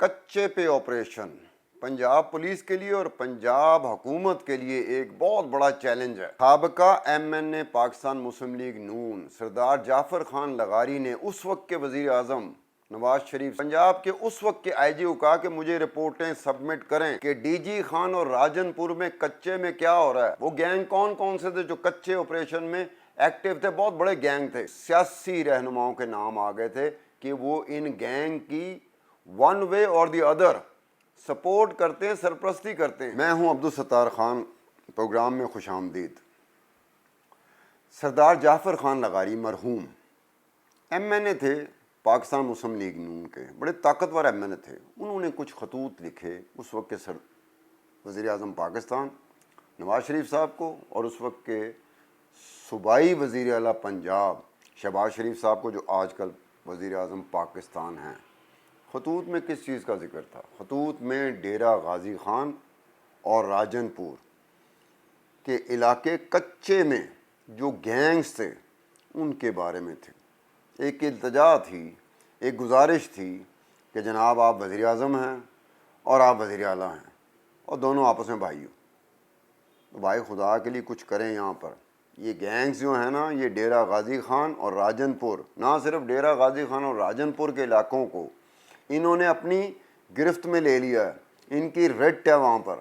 کچے پہ operation Punjab police کے لیے اور پنجاب حکومت کے لیے ایک بہت بڑا چیلنج ہے۔ سابقہ ایم این اے پاکستان مسلم لیگ نون سردار جعفر خان لغاری نے اس وقت کے وزیر اعظم نواز شریف پنجاب کے اس وقت کے آئی جی کو کہا کہ مجھے رپورٹیں سبمٹ کریں کہ ڈی جی خان اور راجن پور میں کچے میں کیا ہو رہا ہے۔ وہ گینگ کون کون سے تھے جو کچے آپریشن میں ایکٹیو تھے؟ بہت بڑے گینگ تھے، سیاسی رہنماؤں کے نام آ گئے تھے کہ وہ ان گینگ کی ون وے اور دی ادر سپورٹ کرتے ہیں، سرپرستی کرتے ہیں۔ میں ہوں عبدالستار خان، پروگرام میں خوش آمدید۔ سردار جعفر خان لغاری مرحوم ایم این اے تھے پاکستان مسلم لیگ نون کے، بڑے طاقتور ایم این اے تھے۔ انہوں نے کچھ خطوط لکھے اس وقت کے وزیر اعظم پاکستان نواز شریف صاحب کو اور اس وقت کے صوبائی وزیر اعلیٰ پنجاب شہباز شریف صاحب کو، جو آج کل وزیر اعظم پاکستان ہیں۔ خطوط میں کس چیز کا ذکر تھا؟ خطوط میں ڈیرہ غازی خان اور راجن پور کے علاقے کچے میں جو گینگز تھے ان کے بارے میں تھے۔ ایک التجا تھی، ایک گزارش تھی کہ جناب آپ وزیر اعظم ہیں اور آپ وزیر اعلیٰ ہیں اور دونوں آپس میں بھائی ہو، تو بھائی خدا کے لیے کچھ کریں یہاں پر۔ یہ گینگز جو ہیں نا، یہ ڈیرہ غازی خان اور راجن پور، نہ صرف ڈیرہ غازی خان اور راجن پور کے علاقوں کو انہوں نے اپنی گرفت میں لے لیا ہے۔ ان کی رٹ ہے وہاں پر،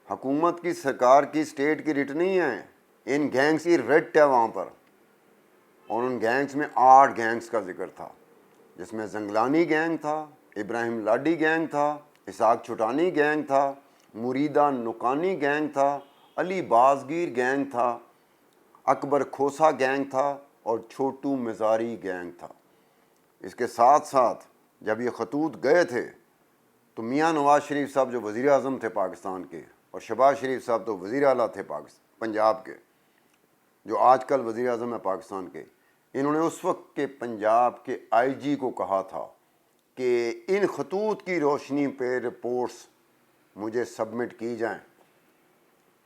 حکومت کی، سرکار کی، اسٹیٹ کی رٹ نہیں ہے، ان گینگز کی رٹ ہے وہاں پر۔ اور ان گینگز میں 8 گینگز کا ذکر تھا، جس میں زنگلانی گینگ تھا، ابراہیم لاڈی گینگ تھا، اسحاق چھٹانی گینگ تھا، مریدہ نکانی گینگ تھا، علی بازگیر گینگ تھا، اکبر کھوسا گینگ تھا اور چھوٹو مزاری گینگ تھا۔ اس کے ساتھ ساتھ جب یہ خطوط گئے تھے تو میاں نواز شریف صاحب جو وزیر اعظم تھے پاکستان کے، اور شہباز شریف صاحب تو وزیر اعلیٰ تھے پنجاب کے، جو آج کل وزیر اعظم ہے پاکستان کے، انہوں نے اس وقت کے پنجاب کے آئی جی کو کہا تھا کہ ان خطوط کی روشنی پہ رپورٹس مجھے سبمٹ کی جائیں۔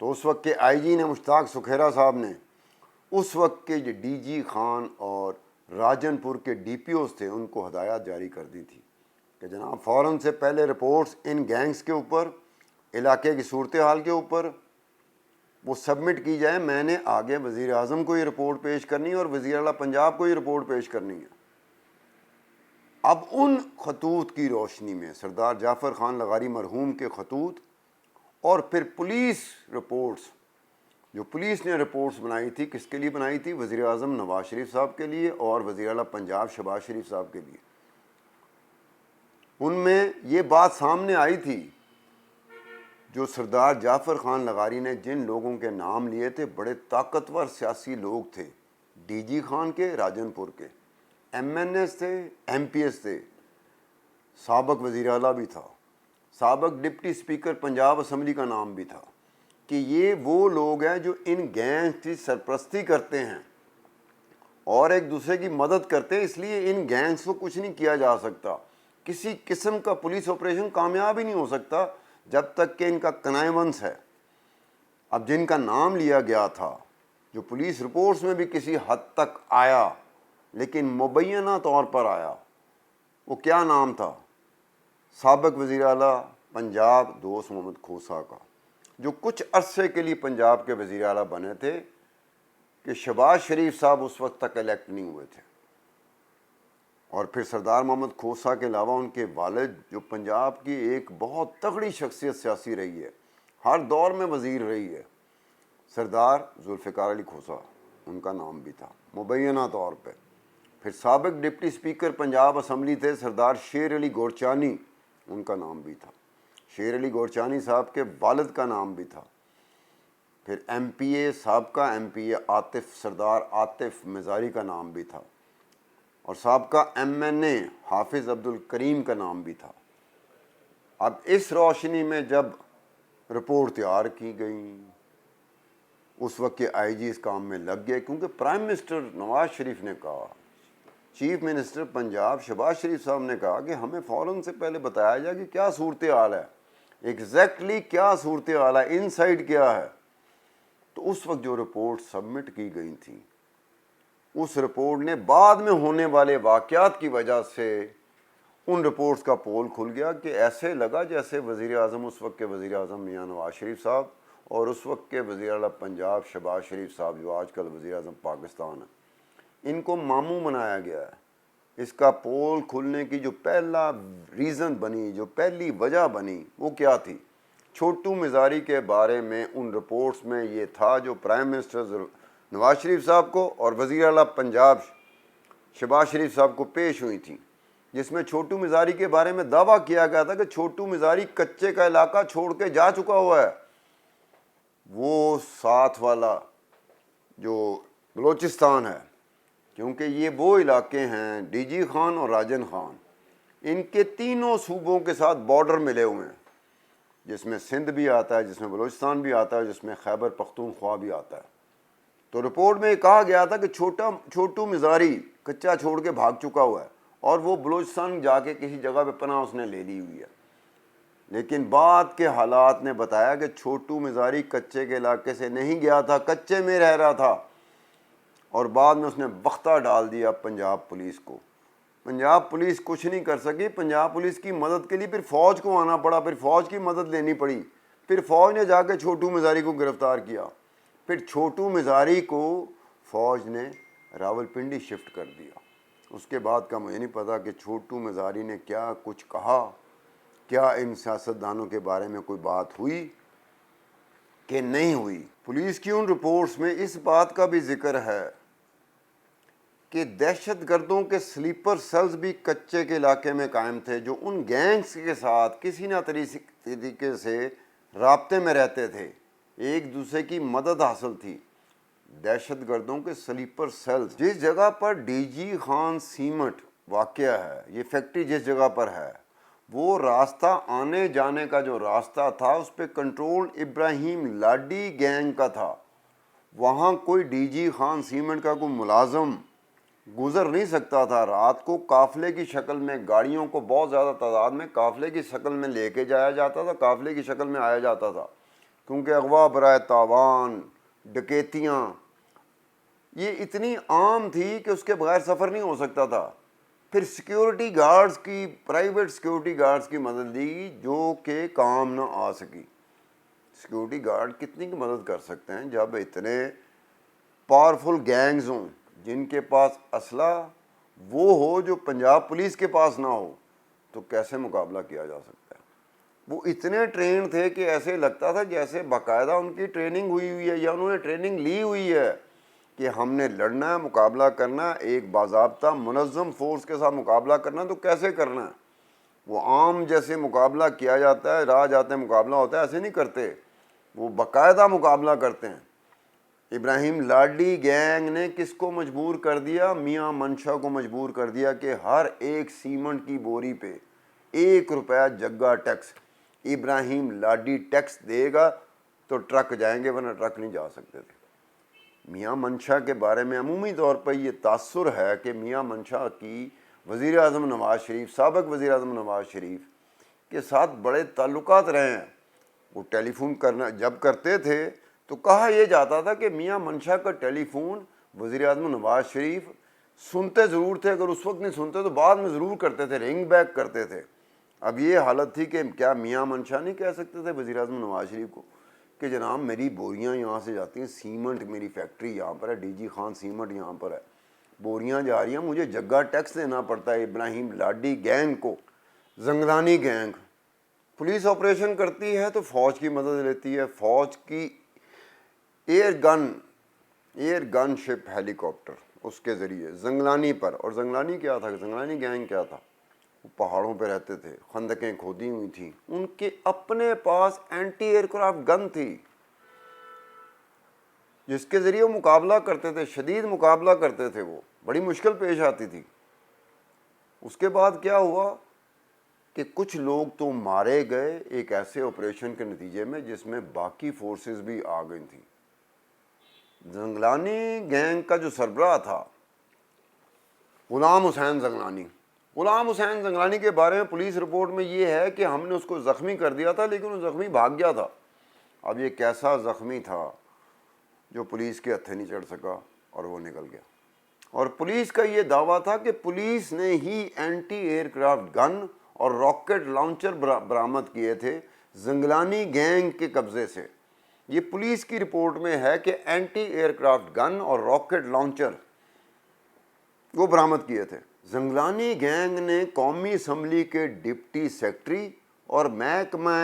تو اس وقت کے آئی جی نے، مشتاق سکھیرا صاحب نے، اس وقت کے جو ڈی جی خان اور راجن پور کے ڈی پی اوز تھے ان کو ہدایات جاری کر دی تھی کہ جناب فوراً سے پہلے رپورٹس ان گینگز کے اوپر، علاقے کی صورتحال کے اوپر وہ سبمٹ کی جائے۔ میں نے آگے وزیر اعظم کو یہ رپورٹ پیش کرنی ہے اور وزیر اعلیٰ پنجاب کو یہ رپورٹ پیش کرنی ہے۔ اب ان خطوط کی روشنی میں سردار جعفر خان لغاری مرحوم کے خطوط اور پھر پولیس رپورٹس، جو پولیس نے رپورٹس بنائی تھی، کس کے لیے بنائی تھی؟ وزیر اعظم نواز شریف صاحب کے لیے اور وزیر اعلیٰ پنجاب شہباز شریف صاحب کے لیے۔ ان میں یہ بات سامنے آئی تھی، جو سردار جعفر خان لغاری نے جن لوگوں کے نام لیے تھے، بڑے طاقتور سیاسی لوگ تھے، ڈی جی خان کے، راجن پور کے، ایم این ایس تھے، ایم پی ایس تھے، سابق وزیر اعلیٰ بھی تھا، سابق ڈپٹی اسپیکر پنجاب اسمبلی کا نام بھی تھا، کہ یہ وہ لوگ ہیں جو ان گینگز کی سرپرستی کرتے ہیں اور ایک دوسرے کی مدد کرتے ہیں۔ اس لیے ان گینگز کو کچھ نہیں کیا جا سکتا، کسی قسم کا پولیس آپریشن کامیاب ہی نہیں ہو سکتا جب تک کہ ان کا کنائونس ہے۔ اب جن کا نام لیا گیا تھا، جو پولیس رپورٹس میں بھی کسی حد تک آیا لیکن مبینہ طور پر آیا، وہ کیا نام تھا؟ سابق وزیر اعلیٰ پنجاب دوست محمد کھوسا کا، جو کچھ عرصے کے لیے پنجاب کے وزیر اعلیٰ بنے تھے کہ شہباز شریف صاحب اس وقت تک الیکٹ نہیں ہوئے تھے۔ اور پھر سردار محمد کھوسا کے علاوہ ان کے والد، جو پنجاب کی ایک بہت تگڑی شخصیت سیاسی رہی ہے، ہر دور میں وزیر رہی ہے، سردار ذوالفقار علی کھوسا، ان کا نام بھی تھا مبینہ طور پہ۔ پھر سابق ڈپٹی اسپیکر پنجاب اسمبلی تھے سردار شیر علی گورچانی، ان کا نام بھی تھا، شیر علی گورچانی صاحب کے والد کا نام بھی تھا۔ پھر ایم پی اے، سابقہ ایم پی اے عاطف، سردار عاطف مزاری کا نام بھی تھا، اور سابقہ ایم این اے حافظ عبدالکریم کا نام بھی تھا۔ اب اس روشنی میں جب رپورٹ تیار کی گئی، اس وقت کے آئی جی اس کام میں لگ گئے، کیونکہ پرائم منسٹر نواز شریف نے کہا، چیف منسٹر پنجاب شہباز شریف صاحب نے کہا کہ ہمیں فوراً سے پہلے بتایا جائے کہ کیا صورتحال ہے، ایگزیکٹلی کیا صورتحال ہے، ان سائڈ کیا ہے۔ تو اس وقت جو رپورٹ سبمٹ کی گئی تھی، اس رپورٹ نے بعد میں ہونے والے واقعات کی وجہ سے ان رپورٹس کا پول کھل گیا کہ ایسے لگا جیسے وزیر اعظم اس وقت کے وزیر اعظم میاں نواز شریف صاحب اور اس وقت کے وزیر اعلیٰ پنجاب شہباز شریف صاحب جو آج کل وزیر اعظم پاکستان ہیں، ان کو ماموں بنایا گیا ہے۔ اس کا پول کھلنے کی جو پہلا ریزن بنی، جو پہلی وجہ بنی، وہ کیا تھی؟ چھوٹو مزاری کے بارے میں ان رپورٹس میں یہ تھا جو پرائم منسٹر نواز شریف صاحب کو اور وزیر اعلیٰ پنجاب شہباز شریف صاحب کو پیش ہوئی تھیں، جس میں چھوٹو مزاری کے بارے میں دعویٰ کیا گیا تھا کہ چھوٹو مزاری کچے کا علاقہ چھوڑ کے جا چکا ہوا ہے، وہ ساتھ والا جو بلوچستان ہے، کیونکہ یہ وہ علاقے ہیں ڈی جی خان اور راجن خان، ان کے تینوں صوبوں کے ساتھ بارڈر ملے ہوئے ہیں، جس میں سندھ بھی آتا ہے، جس میں بلوچستان بھی آتا ہے، جس میں خیبر پختونخوا بھی آتا ہے۔ تو رپورٹ میں یہ کہا گیا تھا کہ چھوٹو مزاری کچا چھوڑ کے بھاگ چکا ہوا ہے اور وہ بلوچستان جا کے کسی جگہ پہ پناہ اس نے لے لی ہوئی ہے، لیکن بعد کے حالات نے بتایا کہ چھوٹو مزاری کچے کے علاقے سے نہیں گیا تھا، کچے میں رہ رہا تھا، اور بعد میں اس نے بختہ ڈال دیا پنجاب پولیس کو۔ پنجاب پولیس کچھ نہیں کر سکی، پنجاب پولیس کی مدد کے لیے پھر فوج کو آنا پڑا، پھر فوج کی مدد لینی پڑی، پھر فوج نے جا کے چھوٹو مزاری کو گرفتار کیا، پھر چھوٹو مزاری کو فوج نے راولپنڈی شفٹ کر دیا۔ اس کے بعد کا مجھے نہیں پتا کہ چھوٹو مزاری نے کیا کچھ کہا، کیا ان سیاستدانوں کے بارے میں کوئی بات ہوئی کہ نہیں ہوئی۔ پولیس کی ان رپورٹس میں اس بات کا بھی ذکر ہے کہ دہشت گردوں کے سلیپر سیلز بھی کچے کے علاقے میں قائم تھے، جو ان گینگز کے ساتھ کسی نہ طریقے سے رابطے میں رہتے تھے، ایک دوسرے کی مدد حاصل تھی۔ دہشت گردوں کے سلیپر سیلز، جس جگہ پر ڈی جی خان سیمنٹ واقع ہے، یہ فیکٹری جس جگہ پر ہے، وہ راستہ آنے جانے کا جو راستہ تھا اس پہ کنٹرول ابراہیم لاڈی گینگ کا تھا۔ وہاں کوئی ڈی جی خان سیمنٹ کا کوئی ملازم گزر نہیں سکتا تھا۔ رات کو قافلے کی شکل میں گاڑیوں کو بہت زیادہ تعداد میں قافلے کی شکل میں لے کے جایا جاتا تھا، قافلے کی شکل میں آیا جاتا تھا، کیونکہ اغوا برائے تاوان، ڈکیتیاں یہ اتنی عام تھی کہ اس کے بغیر سفر نہیں ہو سکتا تھا۔ پھر سیکیورٹی گارڈز کی، پرائیویٹ سیکیورٹی گارڈز کی مدد لی جو کہ کام نہ آ سکی۔ سیکیورٹی گارڈ کتنی کی مدد کر سکتے ہیں جب اتنے پاورفل گینگز ہوں جن کے پاس اسلحہ وہ ہو جو پنجاب پولیس کے پاس نہ ہو، تو کیسے مقابلہ کیا جا سکتا ہے؟ وہ اتنے ٹرین تھے کہ ایسے لگتا تھا جیسے باقاعدہ ان کی ٹریننگ ہوئی ہوئی ہے یا انہوں نے ٹریننگ لی ہوئی ہے کہ ہم نے لڑنا ہے، مقابلہ کرنا ہے، ایک باضابطہ منظم فورس کے ساتھ مقابلہ کرنا ہے، تو کیسے کرنا ہے؟ وہ عام جیسے مقابلہ کیا جاتا ہے، راہ جاتے مقابلہ ہوتا ہے، ایسے نہیں کرتے، وہ باقاعدہ مقابلہ کرتے ہیں۔ ابراہیم لاڈی گینگ نے کس کو مجبور کر دیا؟ میاں منشا کو مجبور کر دیا کہ ہر ایک سیمنٹ کی بوری پہ 1 روپیہ جگہ ٹیکس، ابراہیم لاڈی ٹیکس دے گا تو ٹرک جائیں گے، ورنہ ٹرک نہیں جا سکتے تھے۔ میاں منشا کے بارے میں عمومی طور پر یہ تاثر ہے کہ میاں منشا کی وزیر اعظم نواز شریف، سابق وزیر اعظم نواز شریف کے ساتھ بڑے تعلقات رہے ہیں۔ وہ ٹیلی فون کرنا جب کرتے تھے تو کہا یہ جاتا تھا کہ میاں منشا کا ٹیلی فون وزیر اعظم نواز شریف سنتے ضرور تھے، اگر اس وقت نہیں سنتے تو بعد میں ضرور کرتے تھے، رنگ بیک کرتے تھے۔ اب یہ حالت تھی کہ کیا میاں منشا نہیں کہہ سکتے تھے وزیر اعظم نواز شریف کو کہ جناب میری بوریاں یہاں سے جاتی ہیں، سیمنٹ میری فیکٹری یہاں پر ہے، ڈی جی خان سیمنٹ یہاں پر ہے، بوریاں جا رہی ہیں، مجھے جگہ ٹیکس دینا پڑتا ہے ابراہیم لاڈی گینگ کو۔ زنگلانی گینگ پولیس آپریشن کرتی ہے تو فوج کی مدد لیتی ہے، فوج کی ایئر گن شپ ہیلی کاپٹر، اس کے ذریعے زنگلانی پر۔ اور زنگلانی کیا تھا؟ زنگلانی گینگ کیا تھا؟ وہ پہاڑوں پہ رہتے تھے، خندقیں کھودی ہوئی تھیں، ان کے اپنے پاس اینٹی ایئر کرافٹ گن تھی جس کے ذریعے وہ مقابلہ کرتے تھے، شدید مقابلہ کرتے تھے، وہ بڑی مشکل پیش آتی تھی۔ اس کے بعد کیا ہوا کہ کچھ لوگ تو مارے گئے ایک ایسے آپریشن کے نتیجے میں جس میں باقی فورسز بھی آ گئی تھیں۔ زنگلانی گینگ کا جو سربراہ تھا غلام حسین زنگلانی، غلام حسین زنگلانی کے بارے میں پولیس رپورٹ میں یہ ہے کہ ہم نے اس کو زخمی کر دیا تھا، لیکن وہ زخمی بھاگ گیا تھا۔ اب یہ کیسا زخمی تھا جو پولیس کے ہتھے نہیں چڑھ سکا اور وہ نکل گیا۔ اور پولیس کا یہ دعویٰ تھا کہ پولیس نے ہی اینٹی ایئر کرافٹ گن اور راکٹ لانچر برآمد کیے تھے زنگلانی گینگ کے قبضے سے۔ یہ پولیس کی رپورٹ میں ہے کہ اینٹی ایئر کرافٹ گن اور راکٹ لانچر وہ برآمد کیے تھے۔ زنگلانی گینگ نے قومی اسمبلی کے ڈپٹی سیکرٹری اور محکمہ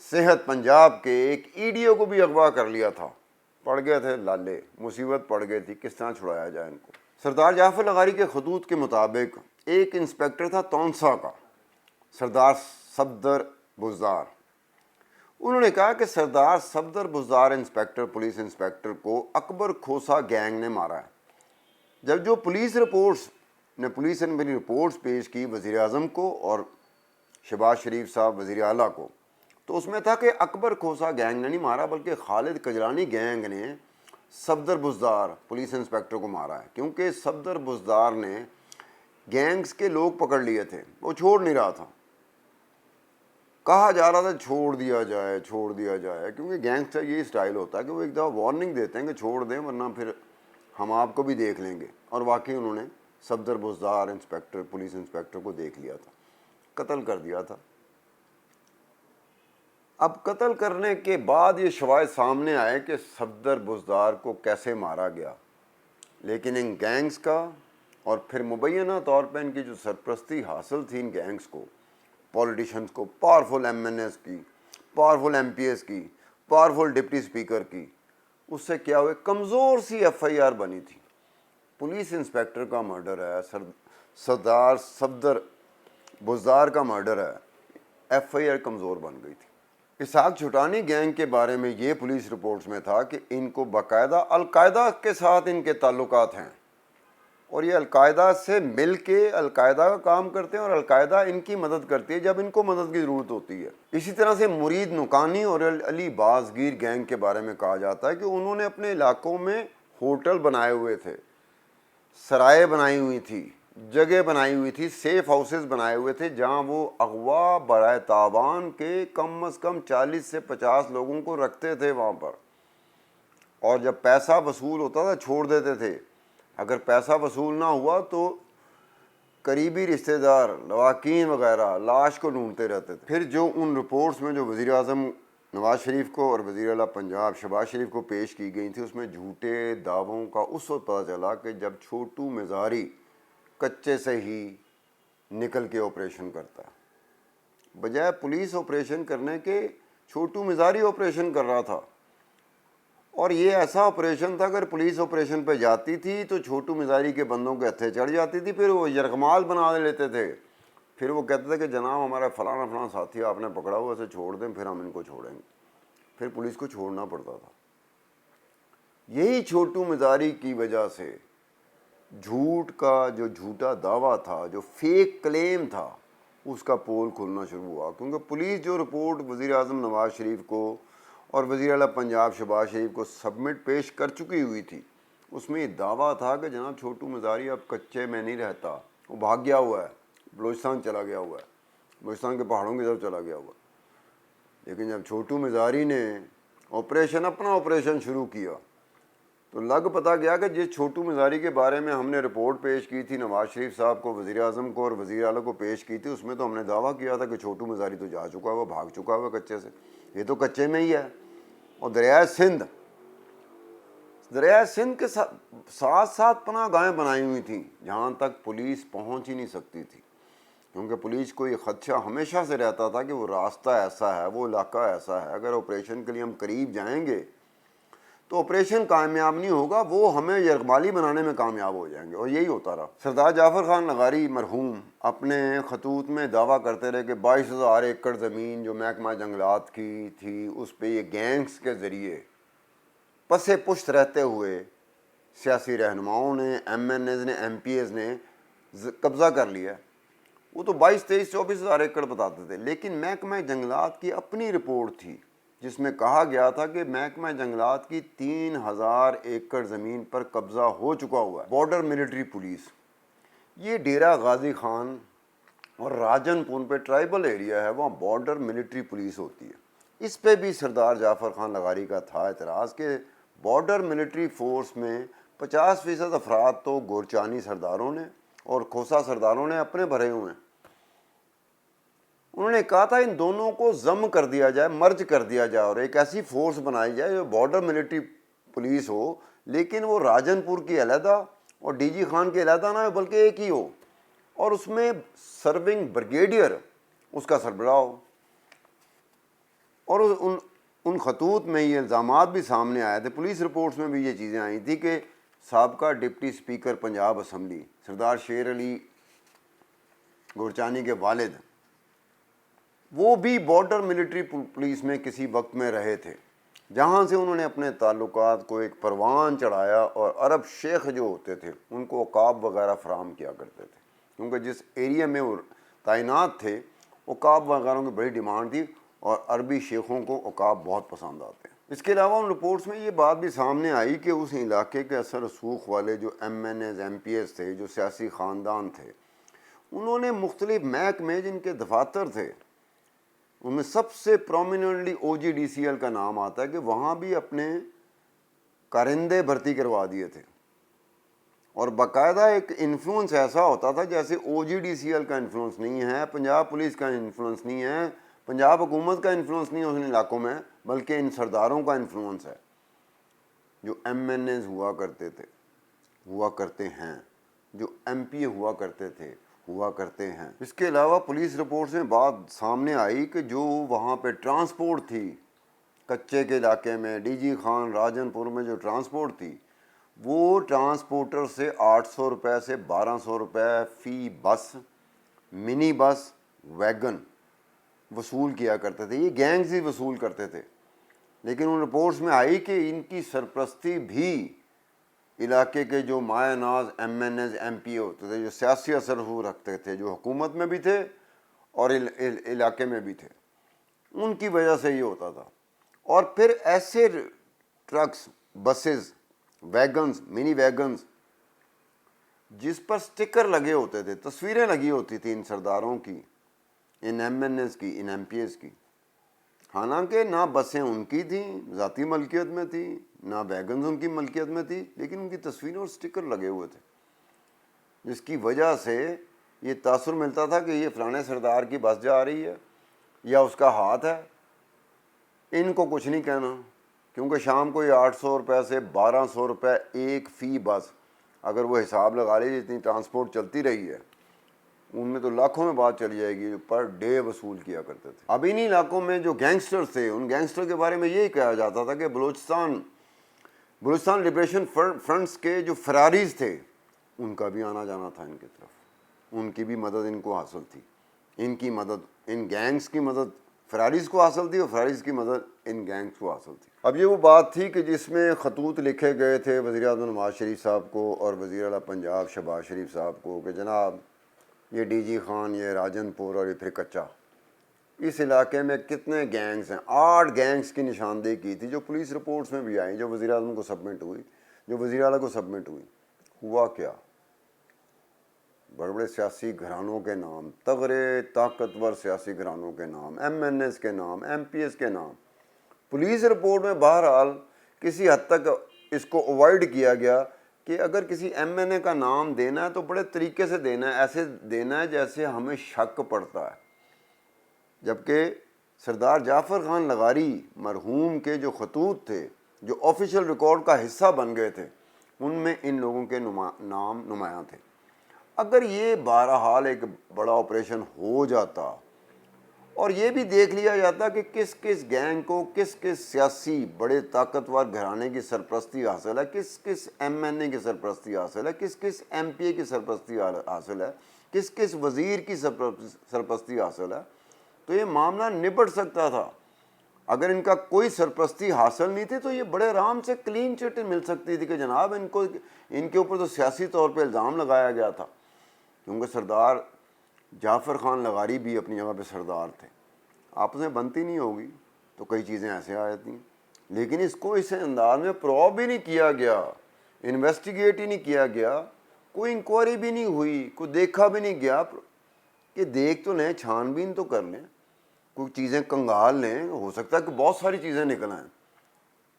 صحت پنجاب کے ایک EDO کو بھی اغوا کر لیا تھا۔ پڑ گئے تھے لالے، مصیبت پڑ گئی تھی، کس طرح چھڑایا جائے ان کو۔ سردار جعفر لغاری کے خطوط کے مطابق ایک انسپیکٹر تھا تونسا کا، سردار صفدر بزدار۔ انہوں نے کہا کہ سردار Safdar Buzdar inspector, police inspector کو اکبر کھوسا گینگ نے مارا ہے۔ جب جو پولیس نے میری رپورٹس پیش کی وزیر اعظم کو اور شہباز شریف صاحب وزیر اعلیٰ کو، تو اس میں تھا کہ اکبر کھوسا گینگ نے نہیں مارا بلکہ خالد کجرانی گینگ نے صفدر بزدار پولیس انسپیکٹر کو مارا ہے، کیونکہ صفدر بزدار نے گینگز کے لوگ پکڑ لیے تھے، وہ چھوڑ نہیں رہا تھا۔ کہا جا رہا تھا چھوڑ دیا جائے، کیونکہ گینگز کا یہ سٹائل ہوتا ہے کہ وہ ایک دفعہ وارننگ دیتے ہیں کہ چھوڑ دیں ورنہ پھر ہم آپ کو بھی دیکھ لیں گے، اور واقعی انہوں نے Safdar Buzdar inspector, police inspector کو دیکھ لیا تھا، قتل کر دیا تھا۔ اب قتل کرنے کے بعد یہ شواہد سامنے آئے کہ صفدر بزدار کو کیسے مارا گیا، لیکن ان گینگز کا اور پھر مبینہ طور پہ ان کی جو سرپرستی حاصل تھی ان گینگز کو، پولیٹیشنز کو، پاورفل MNAs کی، پاورفل MPs کی، پاورفل ڈپٹی اسپیکر کی، اس سے کیا ہوئے کمزور سی FIR بنی تھی۔ پولیس انسپیکٹر کا مرڈر ہے، سردار صفدر بزدار کا مرڈر ہے، FIR کمزور بن گئی تھی۔ اسحاق چھٹانی گینگ کے بارے میں یہ پولیس رپورٹس میں تھا کہ ان کو باقاعدہ القاعدہ کے ساتھ ان کے تعلقات ہیں، اور یہ القاعدہ سے مل کے القاعدہ کا کام کرتے ہیں اور القاعدہ ان کی مدد کرتی ہے جب ان کو مدد کی ضرورت ہوتی ہے۔ اسی طرح سے مرید نکانی اور علی بازگیر گینگ کے بارے میں کہا جاتا ہے کہ انہوں نے اپنے علاقوں میں ہوٹل بنائے ہوئے تھے، سرائے بنائی ہوئی تھی، جگہ بنائی ہوئی تھی، سیف ہاؤسز بنائے ہوئے تھے جہاں وہ اغوا برائے تاوان کے کم از کم 40 سے 50 لوگوں کو رکھتے تھے وہاں پر، اور جب پیسہ وصول ہوتا تھا چھوڑ دیتے تھے۔ اگر پیسہ وصول نہ ہوا تو قریبی رشتہ دار، لواحقین وغیرہ لاش کو ڈھونڈتے رہتے تھے۔ پھر جو ان رپورٹس میں جو وزیر اعظم نواز شریف کو اور وزیر اعلیٰ پنجاب شہباز شریف کو پیش کی گئی تھی، اس میں جھوٹے دعووں کا اس وقت پتہ چلا کہ جب چھوٹو مزاری کچے سے ہی نکل کے آپریشن کرتا ہے، بجائے پولیس آپریشن کرنے کے چھوٹو مزاری آپریشن کر رہا تھا، اور یہ ایسا آپریشن تھا اگر پولیس آپریشن پہ جاتی تھی تو چھوٹو مزاری کے بندوں کے ہتھے چڑھ جاتی تھی، پھر وہ یرغمال بنا لیتے تھے، پھر وہ کہتے تھے کہ جناب ہمارا فلاں ساتھی آپ نے پکڑا ہوا، اسے چھوڑ دیں پھر ہم ان کو چھوڑیں گے، پھر پولیس کو چھوڑنا پڑتا تھا۔ یہی چھوٹو مزاری کی وجہ سے جھوٹ کا جو جھوٹا دعویٰ تھا، جو فیک کلیم تھا، اس کا پول کھلنا شروع ہوا، کیونکہ پولیس جو رپورٹ وزیر اعظم نواز شریف کو اور وزیر اعلیٰ پنجاب شہباز شریف کو سبمٹ پیش کر چکی ہوئی تھی، اس میں یہ دعویٰ تھا کہ جناب چھوٹو مزاری اب کچے میں نہیں رہتا، وہ بھاگ گیا ہوا ہے، بلوچستان چلا گیا ہوا ہے، بلوچستان کے پہاڑوں کی طرف چلا گیا ہوا ہے۔ لیکن جب چھوٹو مزاری نے اپنا آپریشن شروع کیا تو لگ پتہ گیا کہ جس چھوٹو مزاری کے بارے میں ہم نے رپورٹ پیش کی تھی نواز شریف صاحب کو، وزیر اعظم کو اور وزیر اعلیٰ کو پیش کی تھی، اس میں تو ہم نے دعویٰ کیا تھا کہ چھوٹو مزاری تو جا چکا ہوا، بھاگ چکا ہوا کچے سے، یہ تو کچے میں ہی ہے۔ اور دریائے سندھ کے ساتھ ساتھ پناہ گاہیں بنائی ہوئی تھیں جہاں تک پولیس پہنچ ہی نہیں سکتی تھی، کیونکہ پولیس کو یہ خدشہ ہمیشہ سے رہتا تھا کہ وہ راستہ ایسا ہے، وہ علاقہ ایسا ہے، اگر آپریشن کے لیے ہم قریب جائیں گے تو آپریشن کامیاب نہیں ہوگا، وہ ہمیں یرغمالی بنانے میں کامیاب ہو جائیں گے، اور یہی ہوتا رہا۔ سردار جعفر خان لغاری مرحوم اپنے خطوط میں دعویٰ کرتے رہے کہ 22,000 ایکڑ زمین جو محکمہ جنگلات کی تھی اس پہ یہ گینگز کے ذریعے پس پشت رہتے ہوئے سیاسی رہنماؤں نے، MNAs نے، MPs نے قبضہ کر لیا۔ وہ تو 22، 23، 24,000 ایکڑ بتاتے تھے، لیکن محکمہ جنگلات کی اپنی رپورٹ تھی جس میں کہا گیا تھا کہ محکمہ جنگلات کی 3,000 ایکڑ زمین پر قبضہ ہو چکا ہوا ہے۔ بارڈر ملٹری پولیس، یہ ڈیرہ غازی خان اور راجن پور پہ ٹرائبل ایریا ہے، وہاں بارڈر ملٹری پولیس ہوتی ہے۔ اس پہ بھی سردار جعفر خان لغاری کا تھا اعتراض کہ بارڈر ملٹری فورس میں 50% افراد تو گورچانی سرداروں نے اور کھوسا سرداروں نے اپنے بھرے ہوئے ہیں. انہوں نے کہا تھا ان دونوں کو ضم کر دیا جائے, مرج کر دیا جائے اور ایک ایسی فورس بنائی جائے جو بارڈر ملٹری پولیس ہو, لیکن وہ راجن پور کی علیحدہ اور ڈی جی خان کی علیحدہ نہ ہو بلکہ ایک ہی ہو, اور اس میں سرونگ بریگیڈیئر اس کا سربراہ ہو. اور ان خطوط میں یہ الزامات بھی سامنے آئے تھے, پولیس رپورٹس میں بھی یہ چیزیں آئی تھیں کہ سابقہ ڈپٹی اسپیکر پنجاب اسمبلی سردار شیر علی گورچانی کے والد وہ بھی بارڈر ملٹری پولیس میں کسی وقت میں رہے تھے, جہاں سے انہوں نے اپنے تعلقات کو ایک پروان چڑھایا اور عرب شیخ جو ہوتے تھے ان کو عقاب وغیرہ فراہم کیا کرتے تھے, کیونکہ جس ایریا میں وہ تعینات تھے عقاب وغیرہ کی بڑی ڈیمانڈ تھی اور عربی شیخوں کو عقاب بہت پسند آتے ہیں. اس کے علاوہ ان رپورٹس میں یہ بات بھی سامنے آئی کہ اس علاقے کے اثر رسوخ والے جو M N as M P S تھے, جو سیاسی خاندان تھے, انہوں نے مختلف محکمے جن کے دفاتر تھے ان میں سب سے پرومیننٹلی او جی ڈی سی ایل کا نام آتا ہے کہ وہاں بھی اپنے کارندے بھرتی کروا دیے تھے, اور باقاعدہ ایک انفلوئنس ایسا ہوتا تھا جیسے او جی ڈی سی ایل کا انفلوئنس نہیں ہے, پنجاب پولیس کا انفلوئنس نہیں ہے, پنجاب حکومت کا انفلوئنس نہیں ہے ان علاقوں میں, بلکہ ان سرداروں کا انفلوئنس ہے جو ایم این ایز ہوا کرتے ہیں, جو ایم پی اے ہوا کرتے ہیں. اس کے علاوہ پولیس رپورٹس میں بات سامنے آئی کہ جو وہاں پہ ٹرانسپورٹ تھی کچے کے علاقے میں, ڈی جی خان راجن پور میں جو ٹرانسپورٹ تھی, وہ ٹرانسپورٹر سے 800 روپے سے 1200 روپے فی بس, منی بس, ویگن وصول کیا کرتے تھے. یہ گینگز ہی وصول کرتے تھے, لیکن ان رپورٹس میں آئی کہ ان کی سرپرستی بھی علاقے کے جو مایہ ناز M N as M P A ہوتے تھے, جو سیاسی اثر رکھتے تھے, جو حکومت میں بھی تھے اور علاقے میں بھی تھے, ان کی وجہ سے یہ ہوتا تھا. اور پھر ایسے ٹرکس, بسز, ویگنز, منی ویگنز جس پر سٹکر لگے ہوتے تھے, تصویریں لگی ہوتی تھیں ان سرداروں کی, ان ایم این ایز کی, ان ایم پی ایز کی, حالانکہ نہ بسیں ان کی تھیں ذاتی ملکیت میں تھیں, نہ ویگنز ان کی ملکیت میں تھی, لیکن ان کی تصویریں اور سٹکر لگے ہوئے تھے, جس کی وجہ سے یہ تاثر ملتا تھا کہ یہ فلانے سردار کی بس جا رہی ہے یا اس کا ہاتھ ہے. ان کو کچھ نہیں کہنا, کیونکہ شام کو یہ 800 روپے سے 1200 روپے ایک فی بس, اگر وہ حساب لگا لیجیے جتنی ٹرانسپورٹ چلتی رہی ہے ان میں تو لاکھوں میں بات چلی جائے گی, جو پر ڈے وصول کیا کرتے تھے. اب انہی علاقوں میں جو گینگسٹر تھے, ان گینگسٹر کے بارے میں یہی کہا جاتا تھا کہ بلوچستان لبریشن فرنٹس کے جو فراریز تھے ان کا بھی آنا جانا تھا ان کی طرف, ان کی بھی مدد ان کو حاصل تھی, ان کی مدد, ان گینگز کی مدد فراریز کو حاصل تھی اور فراریز کی مدد ان گینگز کو حاصل تھی. اب یہ وہ بات تھی کہ جس میں خطوط لکھے گئے تھے وزیر اعظم نواز شریف صاحب کو اور وزیر اعلیٰ پنجاب شہباز شریف صاحب کو کہ جناب یہ ڈی جی خان, یہ راجن پور اور یہ پھر کچا, اس علاقے میں کتنے گینگز ہیں. 8 گینگز کی نشاندہی کی تھی جو پولیس رپورٹس میں بھی آئیں, جو وزیر اعظم کو سبمٹ ہوئی, جو وزیر اعلیٰ کو سبمٹ ہوئی. ہوا کیا, بڑے بڑے سیاسی گھرانوں کے نام, تگڑے طاقتور سیاسی گھرانوں کے نام, ایم این ایس کے نام, ایم پی ایس کے نام پولیس رپورٹ میں. بہرحال کسی حد تک اس کو اوائڈ کیا گیا کہ اگر کسی ایم این اے کا نام دینا ہے تو بڑے طریقے سے دینا ہے, ایسے دینا ہے جیسے ہمیں شک پڑتا ہے. جبکہ سردار جعفر خان لغاری مرحوم کے جو خطوط تھے جو آفیشیل ریکارڈ کا حصہ بن گئے تھے, ان میں ان لوگوں کے نام نمایاں تھے. اگر یہ بہرحال ایک بڑا آپریشن ہو جاتا اور یہ بھی دیکھ لیا جاتا کہ کس کس گینگ کو کس کس سیاسی بڑے طاقتور گھرانے کی سرپرستی حاصل ہے, کس کس ایم این اے کی سرپرستی حاصل ہے, کس کس ایم پی اے کی سرپرستی حاصل ہے, کس کس وزیر کی سرپرستی حاصل ہے, تو یہ معاملہ نپٹ سکتا تھا. اگر ان کا کوئی سرپرستی حاصل نہیں تھی تو یہ بڑے آرام سے کلین چٹ مل سکتی تھی کہ جناب ان کے اوپر تو سیاسی طور پہ الزام لگایا گیا تھا, کیونکہ سردار جعفر خان لغاری بھی اپنی جگہ پہ سردار تھے. آپس میں بنتی نہیں ہوگی تو کئی چیزیں ایسے آ جاتی ہیں, لیکن اس کو اس انداز میں پروب بھی نہیں کیا گیا, انویسٹیگیٹ ہی نہیں کیا گیا, کوئی انکوائری بھی نہیں ہوئی, کوئی دیکھا بھی نہیں گیا کہ دیکھ تو لیں, چھان بین تو کر لیں, کوئی چیزیں کنگال لیں, ہو سکتا ہے کہ بہت ساری چیزیں نکل آئیں.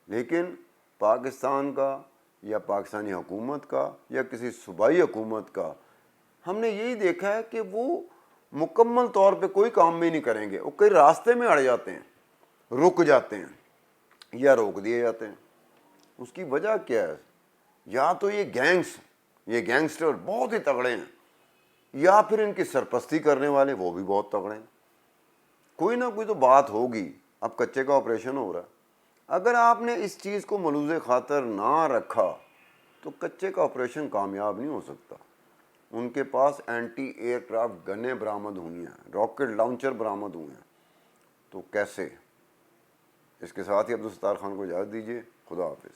لیکن پاکستان کا یا پاکستانی حکومت کا یا کسی صوبائی حکومت کا، ہم نے یہی دیکھا ہے کہ وہ مکمل طور پہ کوئی کام بھی نہیں کریں گے، وہ کئی راستے میں اڑ جاتے ہیں، رک جاتے ہیں یا روک دیے جاتے ہیں۔ اس کی وجہ کیا ہے؟ یا تو یہ گینگسٹر بہت ہی تگڑے ہیں، یا پھر ان کی سرپرستی کرنے والے وہ بھی بہت تگڑے ہیں۔ کوئی نہ کوئی تو بات ہوگی۔ اب کچے کا آپریشن ہو رہا ہے، اگر آپ نے اس چیز کو ملوز خاطر نہ رکھا تو کچے کا آپریشن کامیاب نہیں ہو سکتا۔ ان کے پاس اینٹی ایئر کرافٹ گنیں برآمد ہوئی ہیں، راکٹ لانچر برآمد ہوئے ہیں، تو کیسے؟ اس کے ساتھ ہی عبدالستار خان کو اجازت دیجیے، خدا حافظ۔